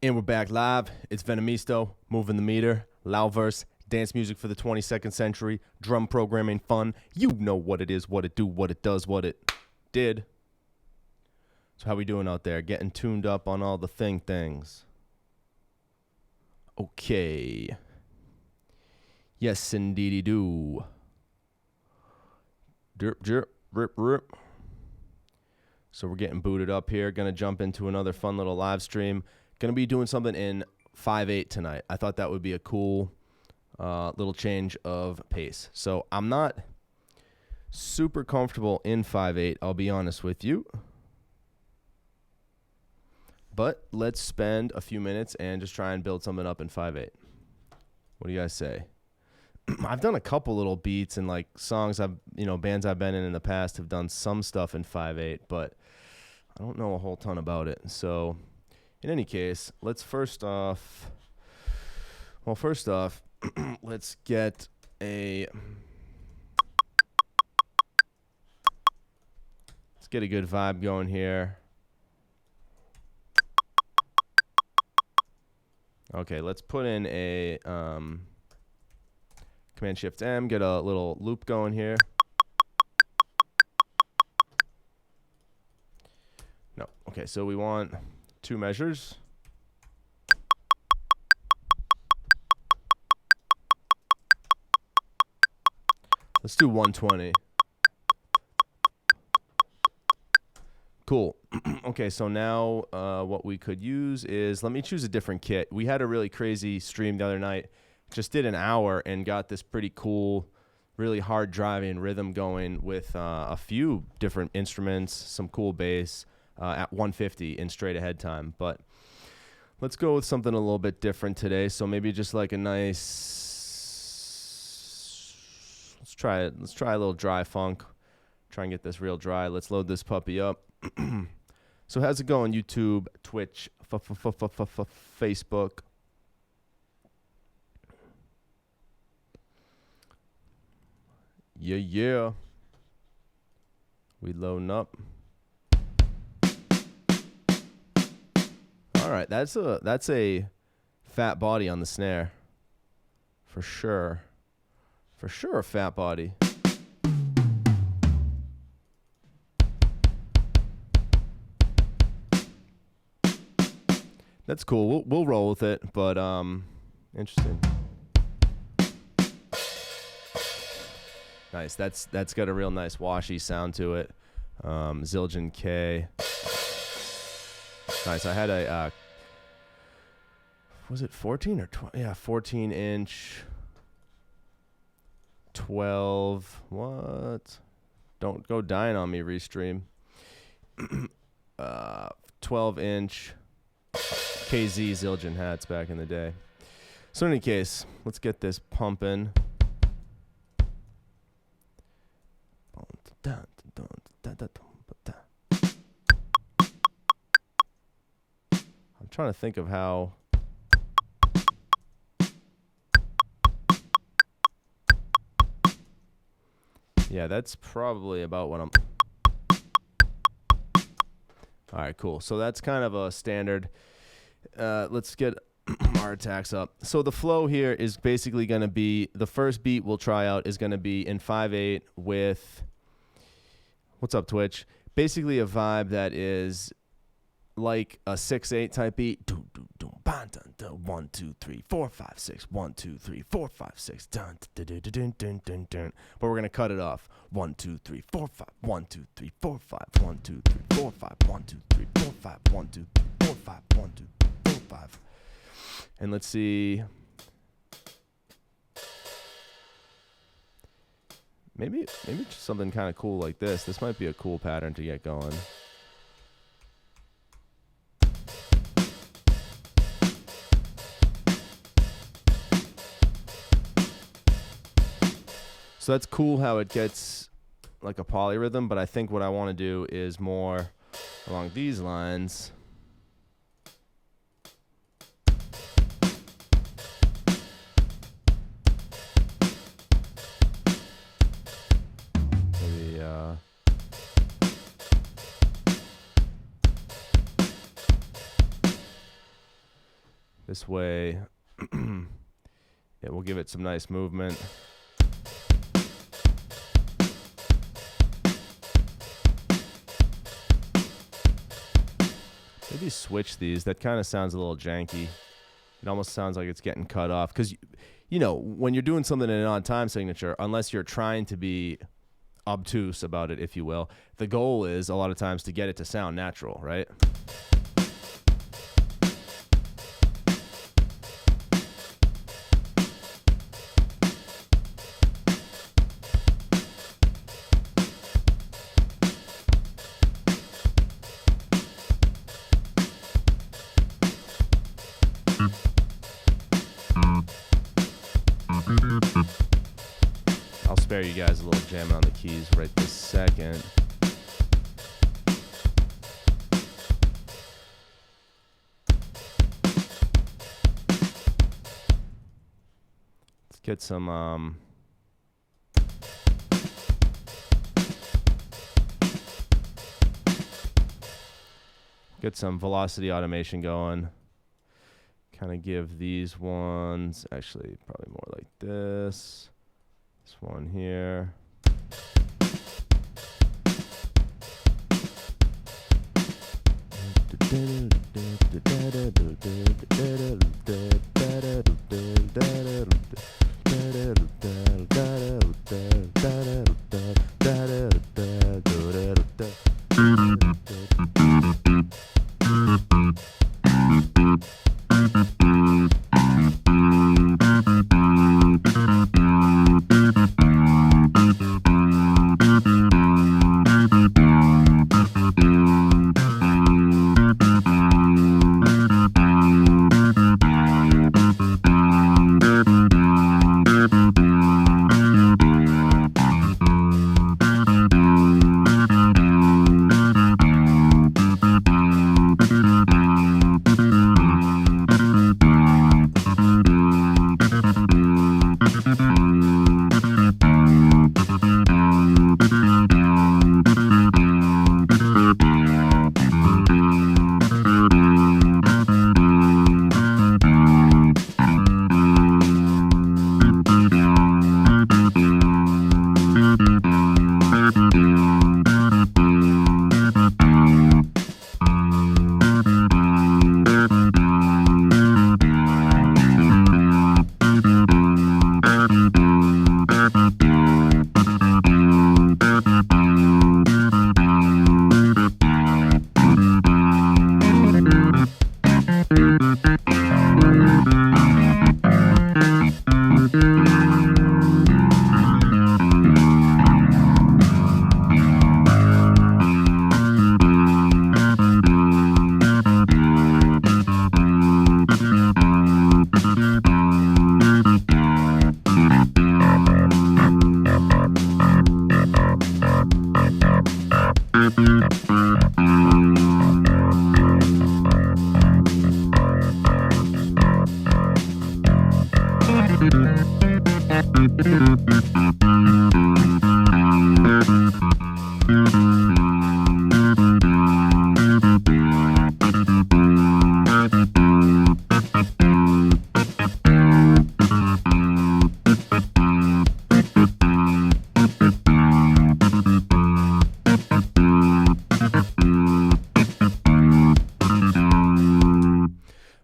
And we're back live. It's Venomisto, moving the meter, loud verse, dance music for the 22nd century, drum programming fun. You know what it is, what it do, what it does, what it did. So how we doing out there? Getting tuned up on all the things. Okay. Yes, indeedy do. Derp, jerp, rip, rip. So we're getting booted up here. Gonna jump into another fun little live stream. Going to be doing something in 5/8 tonight. I thought that would be a cool little change of pace. So I'm not super comfortable in 5/8, I'll be honest with you. But let's spend a few minutes and just try and build something up in 5/8. What do you guys say? I've done a couple little beats and like songs bands I've been in the past have done some stuff in 5/8, but I don't know a whole ton about it. So in any case, let's first off, let's get a good vibe going here. Okay, let's put in a Command-Shift-M, get a little loop going here. No, okay, so we want 2 measures. Let's do 120. Cool. Okay, so now what we could use is, let me choose a different kit. We had a really crazy stream the other night. Just did an hour and got this pretty cool, really hard driving rhythm going with a few different instruments, some cool bass at 150 in straight ahead time. But let's go with something a little bit different today. So maybe just like a nice, let's try a little dry funk. Try and get this real dry. Let's load this puppy up. So how's it going? YouTube, Twitch, Facebook. Yeah. We loading up. All right, that's a fat body on the snare. For sure a fat body. That's cool. We'll roll with it, but interesting. Nice. That's got a real nice washy sound to it. Zildjian K. Nice. I had a was it 14 or 12? Yeah, 14-inch 12. What? Don't go dying on me, Restream. 12-inch KZ Zildjian hats back in the day. So in any case, let's get this pumping. I'm trying to think of how. Yeah, that's probably about what I'm. All right, cool. So that's kind of a standard. Let's get our attacks up. So the flow here is basically going to be, the first beat we'll try out is going to be in 5/8 with, what's up, Twitch? Basically a vibe that is like a 6/8 type beat. 1, 2, 3, 4, 5, 6. 1, 2, 3, 4, 5, 6. But we're gonna cut it off. 1, 2, 3, 4, 5. 1, 2, 3, 4, 5. 1, 2, 3, 4, 5. 1, 2, 3, 4, 5. 1, 2, 3, 4, 5. 1, 2, 3, 4, 5. And let's see. Maybe just something kind of cool like this. This might be a cool pattern to get going. So that's cool how it gets like a polyrhythm, but I think what I want to do is more along these lines. Maybe This way, it will give it some nice movement. Maybe switch these. That kind of sounds a little janky. It almost sounds like it's getting cut off. Because, you know, when you're doing something in an on time signature, unless you're trying to be obtuse about it, if you will, the goal is a lot of times to get it to sound natural, right? I'll spare you guys a little jam on the keys right this second. Let's get some velocity automation going. Kind of give these ones, actually probably more like this. This one here.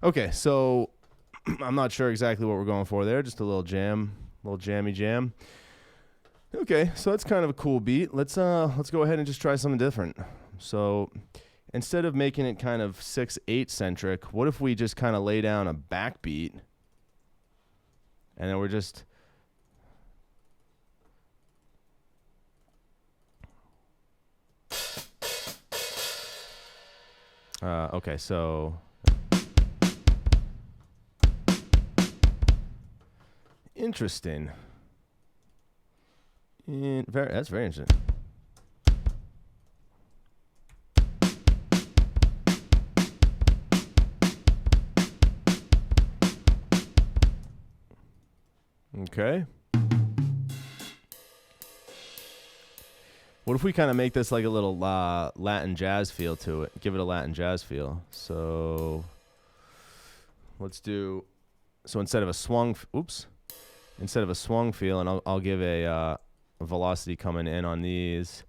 Okay, so I'm not sure exactly what we're going for there. Just a little jam, little jammy jam. Okay, so that's kind of a cool beat. Let's go ahead and just try something different. So instead of making it kind of 6/8 centric, what if we just kind of lay down a backbeat, and then we're just okay, so interesting. That's very interesting. Okay. What if we kind of make this like a little Latin jazz feel to it? Give it a Latin jazz feel. So let's do, so instead of a swung, instead of a swung feel, and I'll give a velocity coming in on these.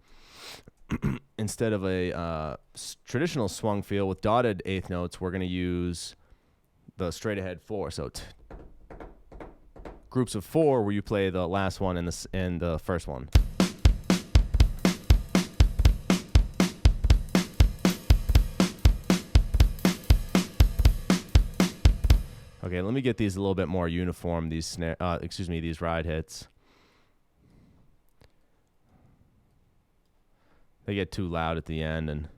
Instead of a traditional swung feel with dotted eighth notes, we're going to use the straight ahead 4. So groups of 4 where you play the last one and the first one. Okay, let me get these a little bit more uniform, these these ride hits. They get too loud at the end and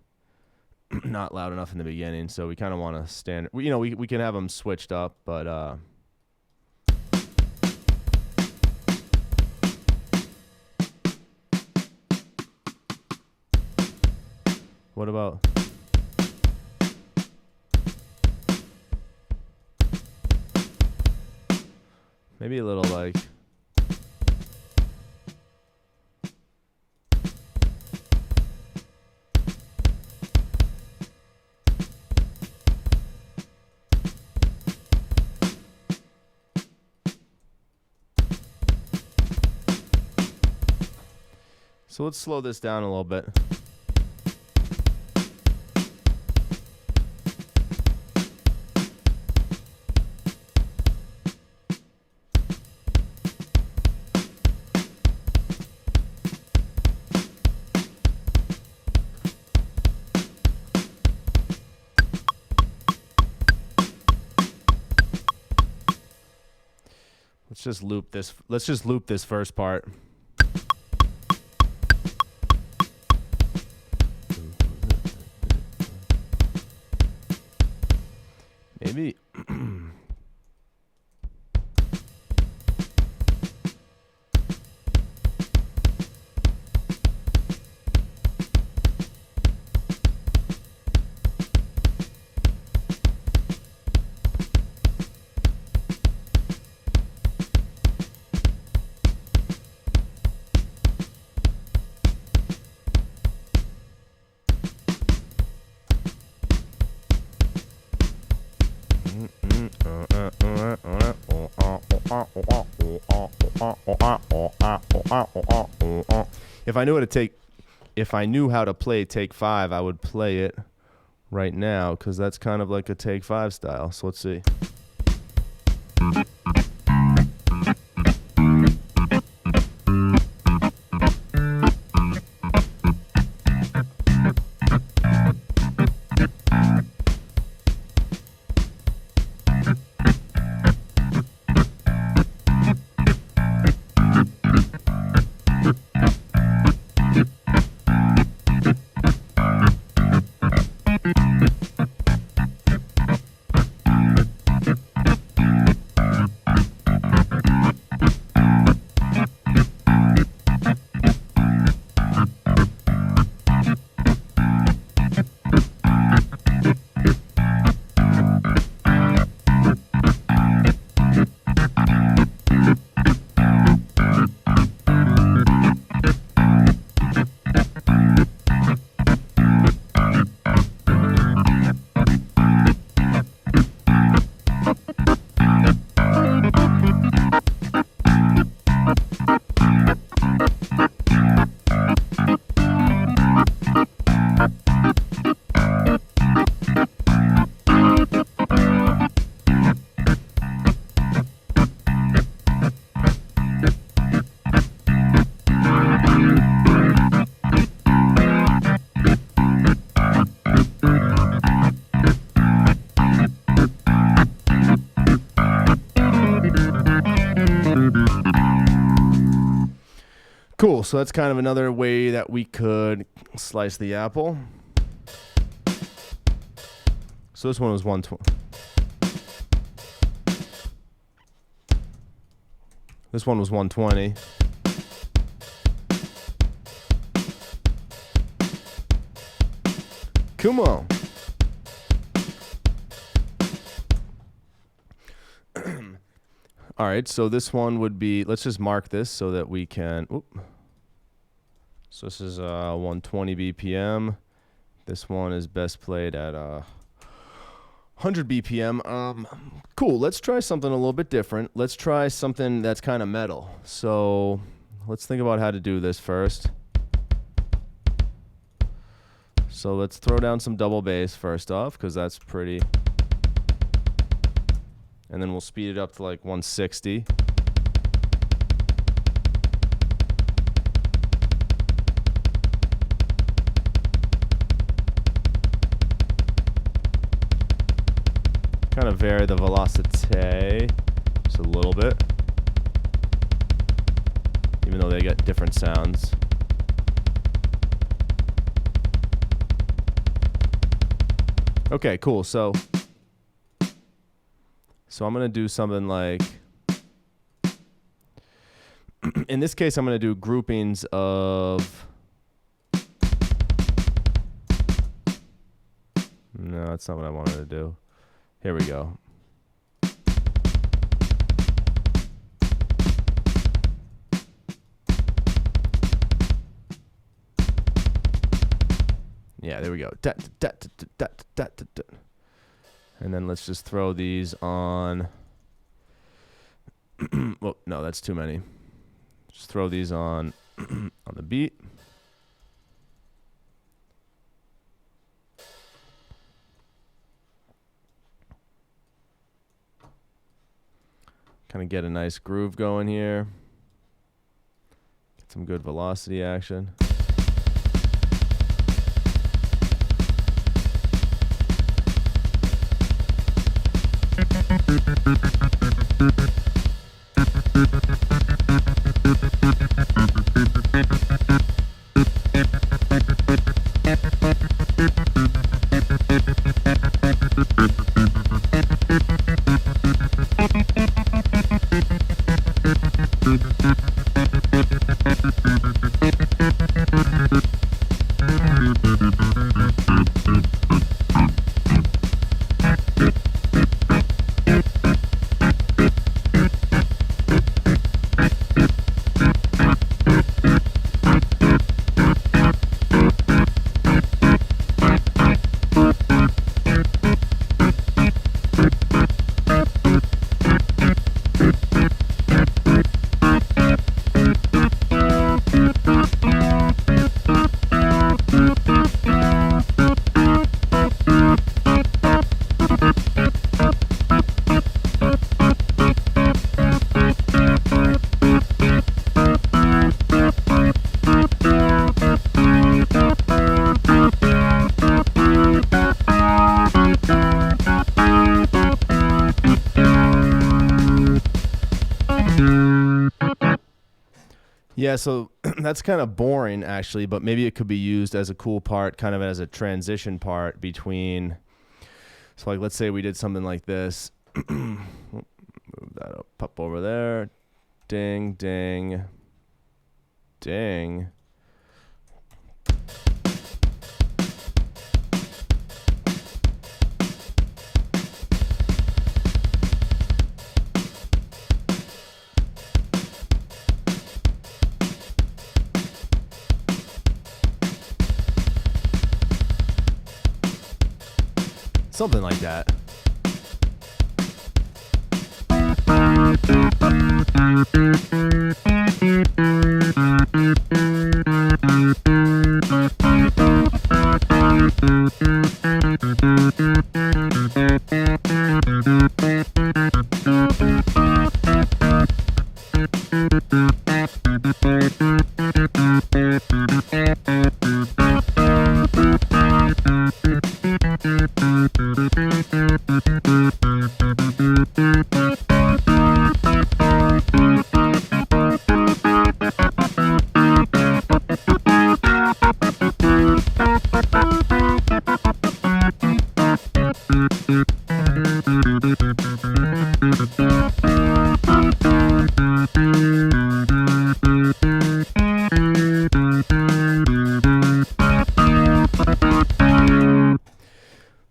not loud enough in the beginning, so we kind of want to stand. We can have them switched up, but what about? Maybe a little like. So let's slow this down a little bit. Let's just loop this first part. Maybe if I knew how to play take 5, I would play it right now because that's kind of like a take 5 style. So let's see. Cool, so that's kind of another way that we could slice the apple. So this one was 120. This one was 120. Come on. All right, so this one would be, let's just mark this so that we can, so this is 120 BPM. This one is best played at 100 BPM. Cool. Let's try something a little bit different. Let's try something that's kind of metal. So let's think about how to do this first. So let's throw down some double bass first off, because that's pretty. And then we'll speed it up to like 160. Kind of vary the velocity just a little bit, even though they get different sounds. Okay, cool. So I'm going to do something like, in this case, I'm going to do groupings of, no, that's not what I wanted to do. Here we go. Yeah, there we go. And then let's just throw these on. Well, no, that's too many. Just throw these on on the beat. Kind of get a nice groove going here. Get some good velocity action. Yeah, so that's kind of boring, actually, but maybe it could be used as a cool part, kind of as a transition part between. So, like, let's say we did something like this. Move that up over there. Ding, ding, ding. Something like that.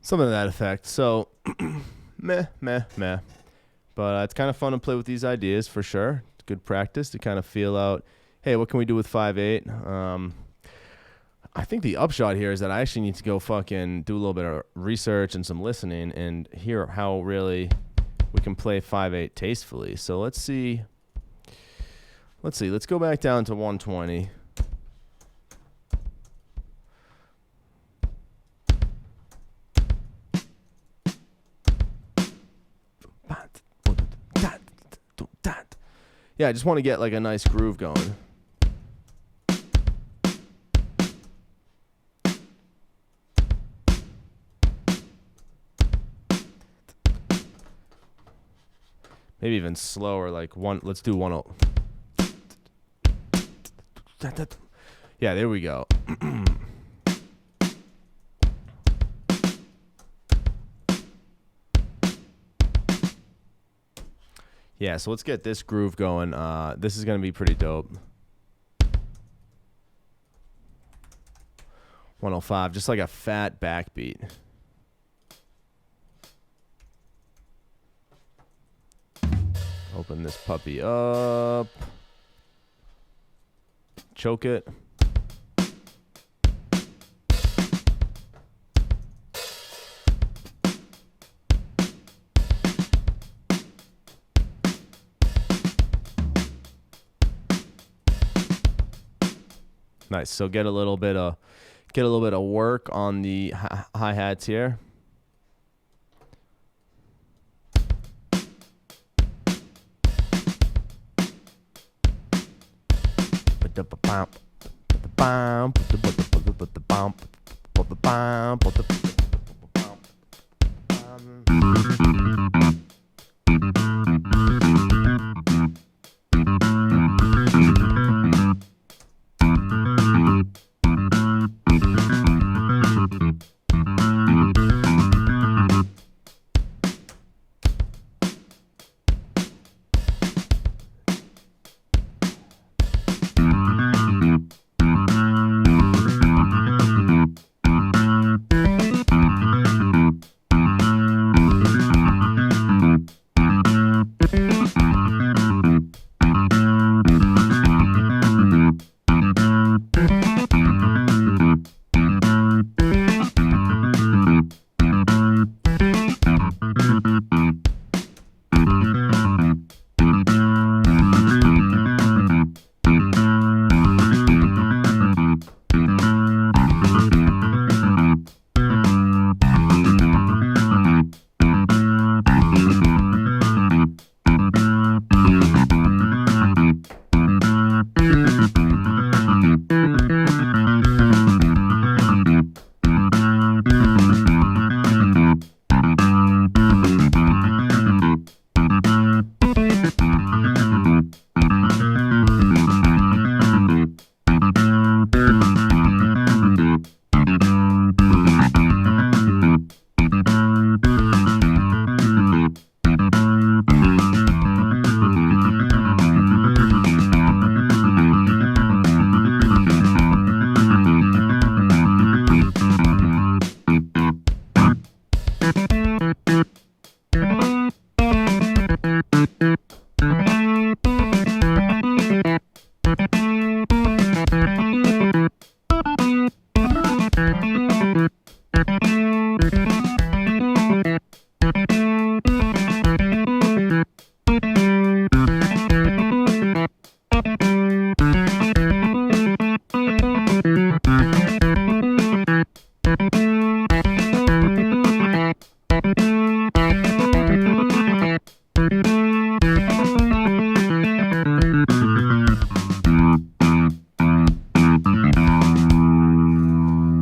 Something to that effect. So, meh. But it's kind of fun to play with these ideas for sure. It's good practice to kind of feel out, hey, what can we do with 5/8? I think the upshot here is that I actually need to go fucking do a little bit of research and some listening and hear how really we can play 5/8 tastefully. So let's see. Let's go back down to 120. Yeah, I just want to get like a nice groove going. Maybe even slower, like one. Let's do 1. Yeah, there we go. Yeah, so let's get this groove going. This is gonna be pretty dope. 105, just like a fat backbeat. Open this puppy up. Choke it. Nice. So get a little bit of work on the hi-hats here.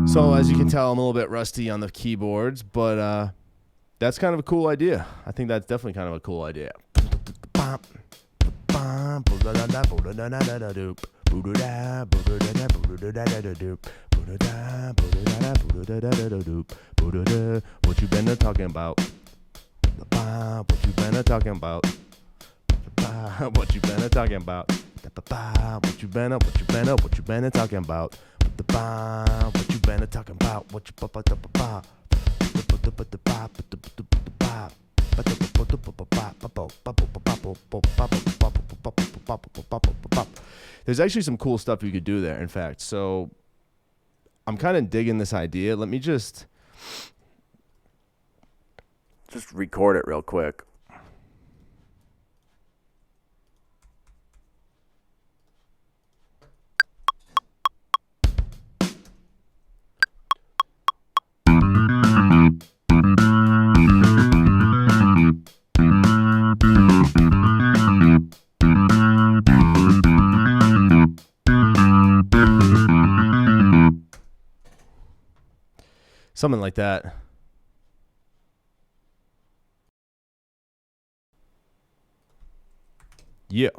So as you can tell, I'm a little bit rusty on the keyboards, but that's kind of a cool idea. I think that's definitely kind of a cool idea. What you been talking about? What you been talking about? What you been talking about? What you been talking about? What you been talking about? What you There's actually some cool stuff you could do there, in fact. So I'm kind of digging this idea. Let me just record it real quick. Something like that. Yeah.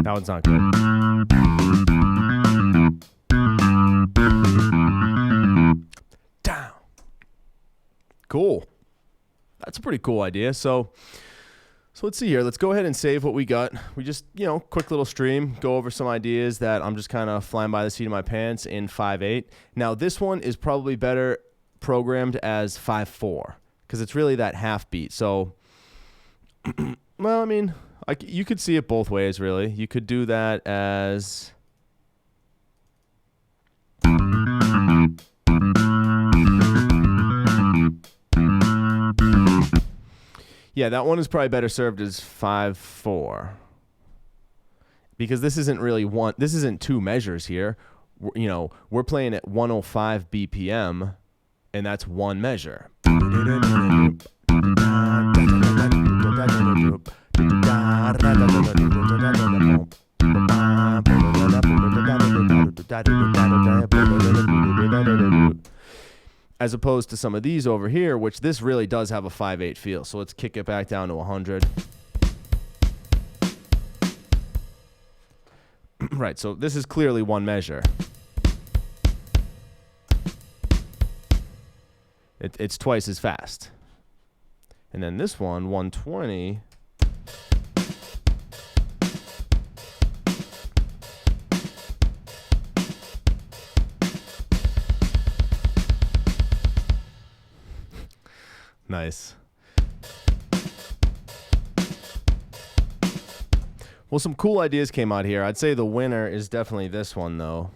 That one's not good. Down. Cool. That's a pretty cool idea. So let's see here. Let's go ahead and save what we got. We just, quick little stream, go over some ideas that I'm just kind of flying by the seat of my pants in 5/8. Now, this one is probably better programmed as 5/4 because it's really that half beat. So, well, I mean, you could see it both ways, really. You could do that as... Yeah, that one is probably better served as 5/4 because this isn't really one. This isn't two measures here. We're playing at 105 BPM, and that's one measure. As opposed to some of these over here, which this really does have a 5/8 feel. So let's kick it back down to 100. Right, so this is clearly one measure. It's twice as fast. And then this one, 120. Nice. Well, some cool ideas came out here. I'd say the winner is definitely this one, though.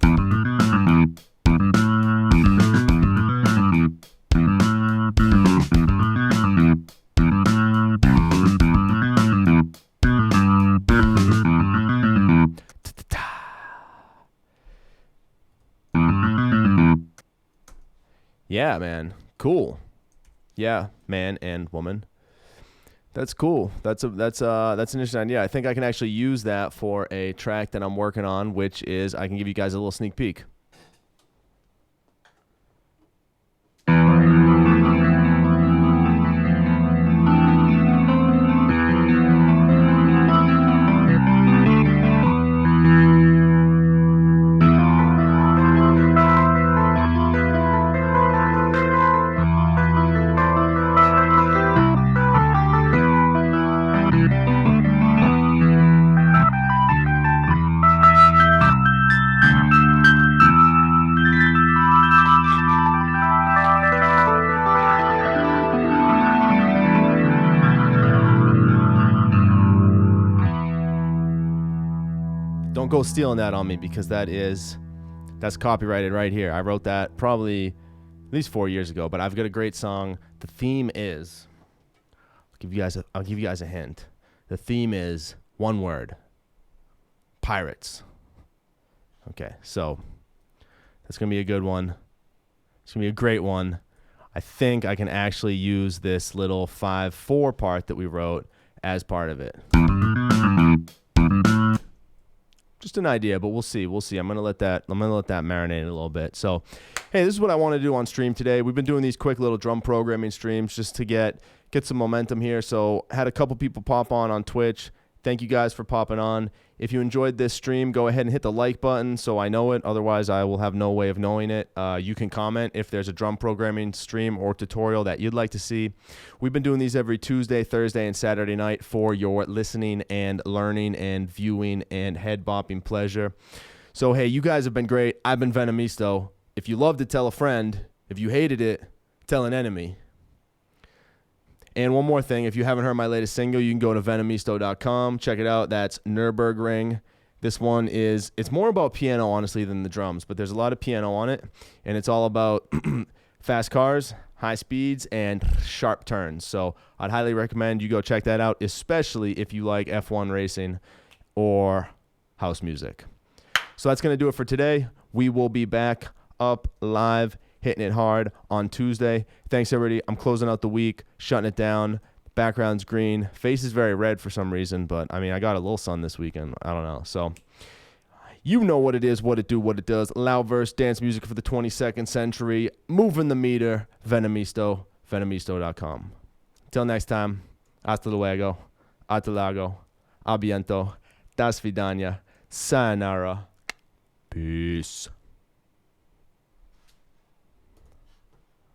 Yeah, man. Cool. Yeah, man and woman. That's cool. That's an interesting idea. I think I can actually use that for a track that I'm working on, which is I can give you guys a little sneak peek. Don't go stealing that on me because that's copyrighted right here. I wrote that probably at least 4 years ago, but I've got a great song. The theme is, I'll give you guys a hint. The theme is one word. Pirates. Okay, so that's going to be a good one. It's going to be a great one. I think I can actually use this little 5/4 part that we wrote as part of it. Just an idea, but we'll see. I'm gonna let that marinate a little bit. So, hey, this is what I want to do on stream today. We've been doing these quick little drum programming streams just to get some momentum here. So, had a couple people pop on Twitch. Thank you guys for popping on. If you enjoyed this stream, go ahead and hit the like button so I know it. Otherwise, I will have no way of knowing it. You can comment if there's a drum programming stream or tutorial that you'd like to see. We've been doing these every Tuesday, Thursday, and Saturday night for your listening and learning and viewing and head-bopping pleasure. So, hey, you guys have been great. I've been Venomisto. If you loved it, tell a friend. If you hated it, tell an enemy. And one more thing, if you haven't heard my latest single, you can go to venomisto.com. Check it out. That's Nürburgring. This one it's more about piano, honestly, than the drums, but there's a lot of piano on it, and it's all about fast cars, high speeds, and sharp turns. So I'd highly recommend you go check that out, especially if you like F1 racing or house music. So that's going to do it for today. We will be back up live, hitting it hard on Tuesday. Thanks, everybody. I'm closing out the week, shutting it down. Background's green. Face is very red for some reason, but, I mean, I got a little sun this weekend. I don't know. So you know what it is, what it do, what it does. Loud verse, dance music for the 22nd century. Moving the meter. Venomisto. Venomisto.com. Till next time. Hasta luego. Hasta luego. Abiento. Das vidania. Sayonara. Peace.